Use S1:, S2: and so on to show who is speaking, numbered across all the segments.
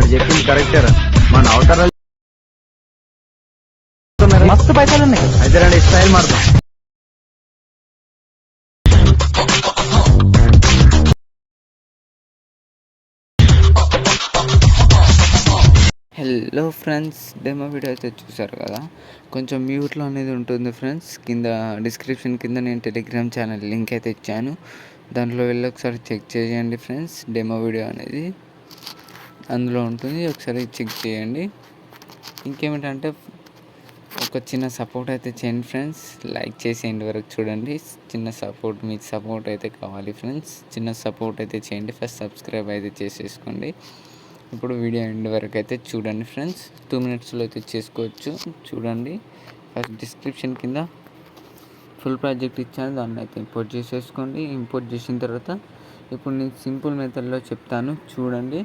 S1: వాడు చెప్పింది కరెక్టేరా. మన అవతారాలు
S2: మస్తు పైసలు ఉన్నాయి.
S1: అయితే రండి స్టైల్ మారుతాం.
S3: హలో ఫ్రెండ్స్, డెమో వీడియో అయితే చూసారు కదా. కొంచెం మ్యూట్లో అనేది ఉంటుంది ఫ్రెండ్స్. కింద డిస్క్రిప్షన్ కింద నేను టెలిగ్రామ్ ఛానల్ లింక్ అయితే ఇచ్చాను. దాంట్లో వెళ్ళి ఒకసారి చెక్ చేయండి ఫ్రెండ్స్. డెమో వీడియో అనేది అందులో ఉంటుంది, ఒకసారి చెక్ చేయండి. ఇంకేమిటంటే ఒక చిన్న సపోర్ట్ అయితే చేయండి ఫ్రెండ్స్. లైక్ చేసి ఎండ్ వరకు చూడండి. చిన్న సపోర్ట్, మీకు సపోర్ట్ అయితే కావాలి ఫ్రెండ్స్. చిన్న సపోర్ట్ అయితే చేయండి. ఫస్ట్ సబ్స్క్రైబ్ అయితే చేసేసుకోండి. ఇప్పుడు వీడియో ఎండ్ వరకు అయితే చూడండి ఫ్రెండ్స్. 2 minutesలో అయితే చేసుకోవచ్చు. చూడండి, ఫస్ట్ డిస్క్రిప్షన్ కింద ఫుల్ ప్రాజెక్ట్ ఇచ్చాను, దాన్ని అయితే ఇంపోర్ట్ చేసేసుకోండి. ఇంపోర్ట్ చేసిన తర్వాత ఇప్పుడు నేను సింపుల్ మెథడ్లో చెప్తాను చూడండి.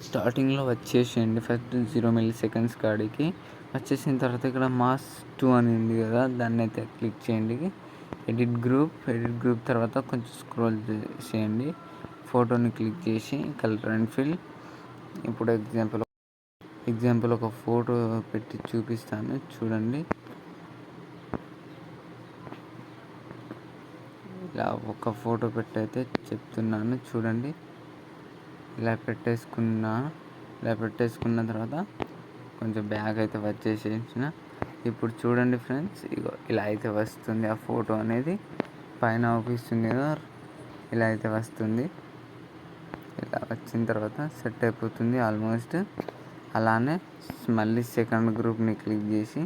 S3: స్టార్టింగ్లో వచ్చేసేయండి. ఫస్ట్ 0 milliseconds కాడికి వచ్చేసిన తర్వాత ఇక్కడ మాస్ 2 అని ఉంది కదా, దాన్ని అయితే క్లిక్ చేయండి. ఎడిట్ గ్రూప్ తర్వాత కొంచెం స్క్రోల్ చేయండి. ఫోటోని క్లిక్ చేసి కలర్ అండ్ ఫిల్. ఇప్పుడు ఎగ్జాంపుల్ ఒక ఫోటో పెట్టి చూపిస్తాను చూడండి. ఇలా ఒక ఫోటో పెట్టి అయితే చెప్తున్నాను చూడండి. ఇలా పెట్టేసుకున్న తర్వాత కొంచెం బ్యాగ్ అయితే వచ్చేసేసిన. ఇప్పుడు చూడండి ఫ్రెండ్స్, ఇగో ఇలా అయితే వస్తుంది. ఆ ఫోటో అనేది పైన అవుపిస్తుంది కదా, ఇలా అయితే వస్తుంది. ఇలా వచ్చిన తర్వాత సెట్ అయిపోతుంది ఆల్మోస్ట్. అలానే మళ్ళీ సెకండ్ గ్రూప్ని క్లిక్ చేసి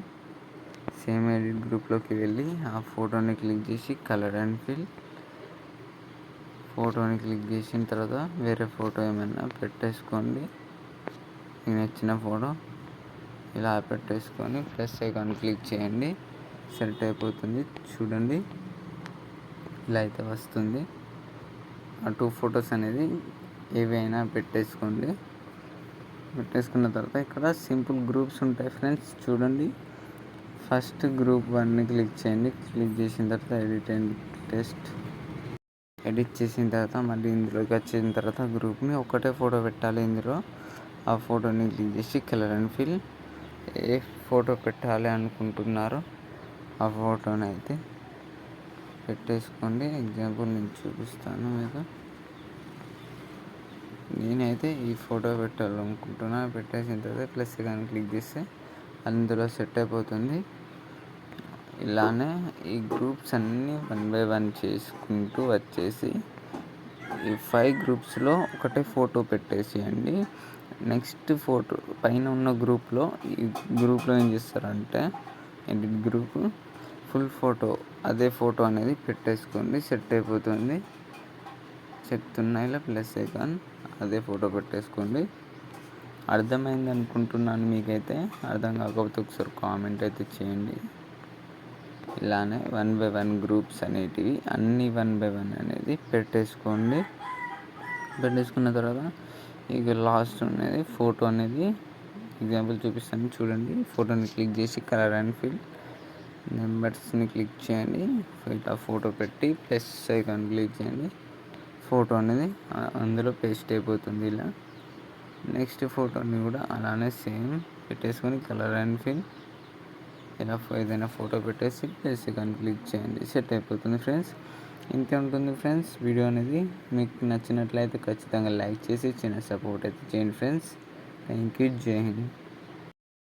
S3: సేమ్ ఎడిట్ గ్రూప్లోకి వెళ్ళి ఆ ఫోటోని క్లిక్ చేసి కలర్ అండ్ ఫిల్. ఫోటోని క్లిక్ చేసిన తర్వాత వేరే ఫోటో ఏమైనా పెట్టేసుకోండి. మీకు నచ్చిన ఫోటో ఇలా పెట్టేసుకొని ప్లస్ ఐకాన్ క్లిక్ చేయండి. సెట్ అయిపోతుంది చూడండి. ఇలా అయితే వస్తుంది. ఆ 2 photos అనేది ఏవైనా పెట్టేసుకోండి. పెట్టేసుకున్న తర్వాత ఇక్కడ సింపుల్ గ్రూప్స్ ఉంటాయి ఫ్రెండ్స్ చూడండి. ఫస్ట్ గ్రూప్ 1ని క్లిక్ చేయండి. క్లిక్ చేసిన తర్వాత ఎడిట్ అండ్ టెస్ట్. ఎడిట్ చేసిన తర్వాత మళ్ళీ ఇందులోకి వచ్చిన తర్వాత గ్రూప్ని ఒకటే ఫోటో పెట్టాలి. ఇందులో ఆ ఫోటోని క్లిక్ చేసి colour and fill. A photo పెట్టాలి అనుకుంటున్నారో ఆ ఫోటోని అయితే పెట్టేసుకోండి. ఎగ్జాంపుల్ నేను చూపిస్తాను మీకు. నేనైతే ఈ ఫోటో పెట్టాలనుకుంటున్నా. పెట్టేసిన తర్వాత ప్లస్ ఐకాన్ క్లిక్ చేస్తే అందులో సెట్ అయిపోతుంది. ఇలానే ఈ గ్రూప్స్ అన్నీ 1 by 1 చేసుకుంటూ వచ్చేసి ఈ 5 గ్రూప్స్లో ఒకటే ఫోటో పెట్టేసేయండి. నెక్స్ట్ ఫోటో పైన ఉన్న గ్రూప్లో ఏం చేస్తారంటే ఎడిట్ గ్రూప్ ఫుల్ ఫోటో, అదే ఫోటో అనేది పెట్టేసుకోండి. సెట్ అయిపోతుంది. చెప్తున్నా ఇలా ప్లస్ ఐకాన్ అదే ఫోటో పెట్టేసుకోండి. అర్థమైంది అనుకుంటున్నాను. మీకైతే అర్థం కాకపోతే ఒకసారి కామెంట్ అయితే చేయండి. ఇలానే 1 by 1 గ్రూప్స్ అనేటివి అన్నీ 1 by 1 అనేది పెట్టేసుకోండి. పెట్టేసుకున్న తర్వాత ఇక లాస్ట్ అనేది ఫోటో అనేది ఎగ్జాంపుల్ చూపిస్తాను చూడండి. ఫోటోని క్లిక్ చేసి కలర్ అండ్ ఫిల్ నెంబర్స్ని క్లిక్ చేయండి. ఇట్లా ఫోటో పెట్టి ప్లస్ ఐకాన్ క్లిక్ చేయండి. ఫోటో అనేది అందులో పేస్ట్ అయిపోతుంది. ఇలా నెక్స్ట్ ఫోటోని కూడా అలానే సేమ్ పెట్టేసుకొని కలర్ అండ్ ఫిల్. ఇలా ఏదైనా ఫోటో పెట్టేసి ప్లస్ ఐకాన్ క్లిక్ చేయండి. సెట్ అయిపోతుంది ఫ్రెండ్స్. ఇంతే ఉంటుంది ఫ్రెండ్స్. వీడియో అనేది మీకు నచ్చినట్లయితే ఖచ్చితంగా లైక్ చేసి చిన్న సపోర్ట్ అయితే చేయండి ఫ్రెండ్స్. Thank you. జై హింద్.